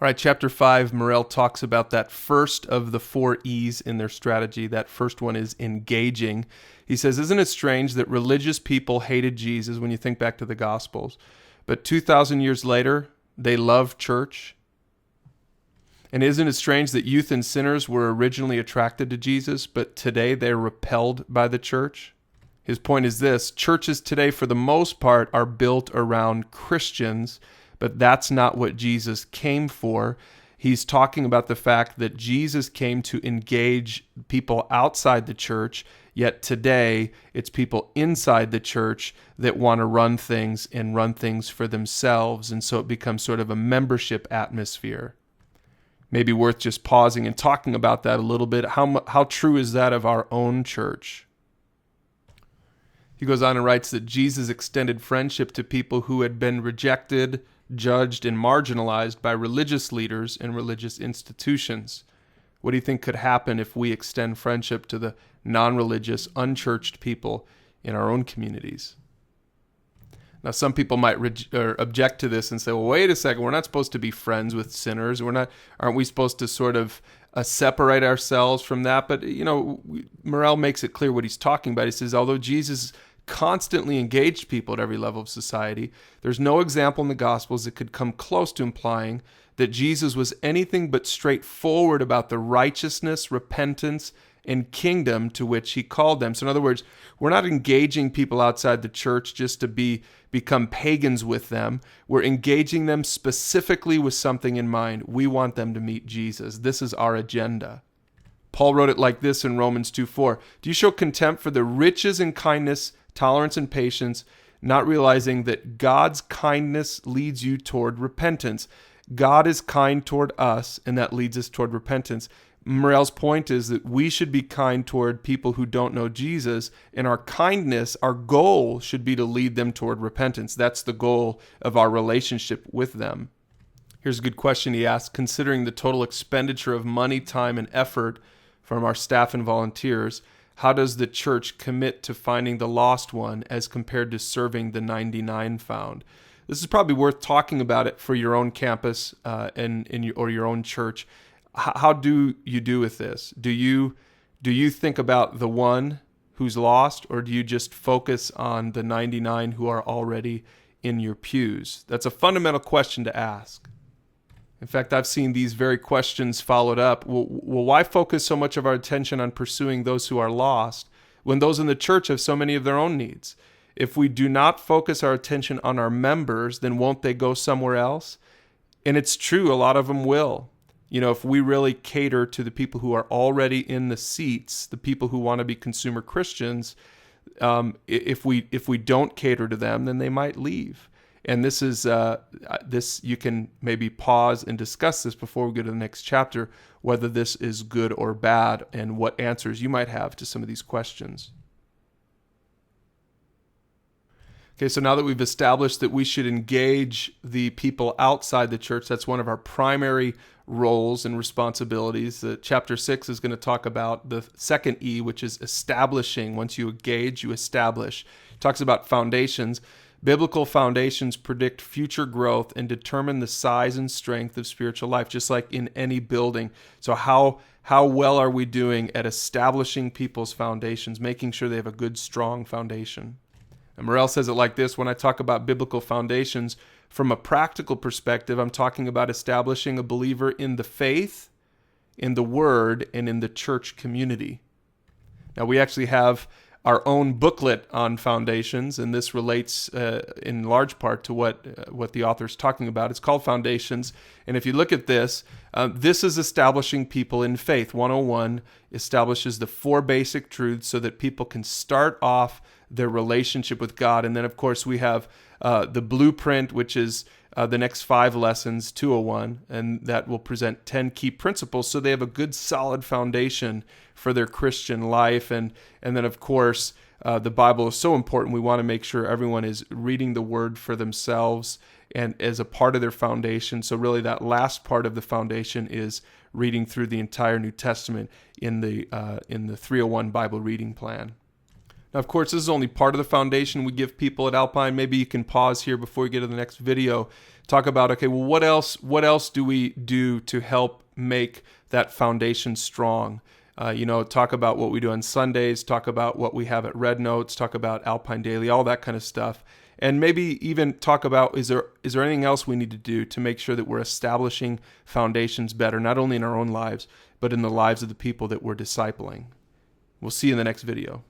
All right, chapter 5, Morel talks about that first of the 4 E's in their strategy. That first one is engaging. He says, isn't it strange that religious people hated Jesus when you think back to the Gospels, but 2,000 years later, they love church? And isn't it strange that youth and sinners were originally attracted to Jesus, but today they're repelled by the church? His point is this: churches today, for the most part, are built around Christians, but that's not what Jesus came for. He's talking about the fact that Jesus came to engage people outside the church, yet today it's people inside the church that want to run things and run things for themselves, and so it becomes sort of a membership atmosphere. Maybe worth just pausing and talking about that a little bit. How true is that of our own church? He goes on and writes that Jesus extended friendship to people who had been rejected, judged, and marginalized by religious leaders and religious institutions. What do you think could happen if we extend friendship to the non-religious, unchurched people in our own communities? Now, some people might object to this and say, well, wait a second, we're not supposed to be friends with sinners. Aren't we supposed to sort of separate ourselves from that? But, Morel makes it clear what he's talking about. He says, although Jesus constantly engaged people at every level of society, there's no example in the Gospels that could come close to implying that Jesus was anything but straightforward about the righteousness, repentance, and kingdom to which he called them. So in other words, we're not engaging people outside the church just to become pagans with them. We're engaging them specifically with something in mind. We want them to meet Jesus. This is our agenda. Paul wrote it like this in Romans 2:4. Do you show contempt for the riches and kindness, tolerance and patience, not realizing that God's kindness leads you toward repentance? God is kind toward us, and that leads us toward repentance. Morel's point is that we should be kind toward people who don't know Jesus, and our kindness, our goal should be to lead them toward repentance. That's the goal of our relationship with them. Here's a good question he asked. Considering the total expenditure of money, time, and effort from our staff and volunteers, how does the church commit to finding the lost one as compared to serving the 99 found? This is probably worth talking about it for your own campus or your own church. How do you do with this? Do you think about the one who's lost, or do you just focus on the 99 who are already in your pews? That's a fundamental question to ask. In fact, I've seen these very questions followed up. Well, why focus so much of our attention on pursuing those who are lost when those in the church have so many of their own needs? If we do not focus our attention on our members, then won't they go somewhere else? And it's true, a lot of them will. If we really cater to the people who are already in the seats, the people who want to be consumer Christians, if we don't cater to them, then they might leave. And this is you can maybe pause and discuss this before we go to the next chapter, whether this is good or bad, and what answers you might have to some of these questions. Okay, so now that we've established that we should engage the people outside the church, that's one of our primary roles and responsibilities. Chapter 6 is going to talk about the second E, which is establishing. Once you engage, you establish. It talks about foundations. Biblical foundations predict future growth and determine the size and strength of spiritual life, just like in any building. So how well are we doing at establishing people's foundations, making sure they have a good, strong foundation? And Morel says it like this: when I talk about biblical foundations, from a practical perspective, I'm talking about establishing a believer in the faith, in the word, and in the church community. Now, we actually have our own booklet on foundations, and this relates in large part to what the author is talking about. It's called Foundations, and if you look at this, this is establishing people in faith. 101 establishes the 4 basic truths so that people can start off their relationship with God. And then, of course, we have the blueprint, which is the next 5 lessons, 201, and that will present 10 key principles so they have a good, solid foundation for their Christian life. And then, of course, the Bible is so important. We want to make sure everyone is reading the Word for themselves and as a part of their foundation. So really that last part of the foundation is reading through the entire New Testament in the 301 Bible reading plan. Now, of course, this is only part of the foundation we give people at Alpine. Maybe you can pause here before we get to the next video. Talk about, okay, well, what else do we do to help make that foundation strong? Talk about what we do on Sundays, talk about what we have at Red Notes, talk about Alpine Daily, all that kind of stuff. And maybe even talk about, is there anything else we need to do to make sure that we're establishing foundations better, not only in our own lives, but in the lives of the people that we're discipling. We'll see you in the next video.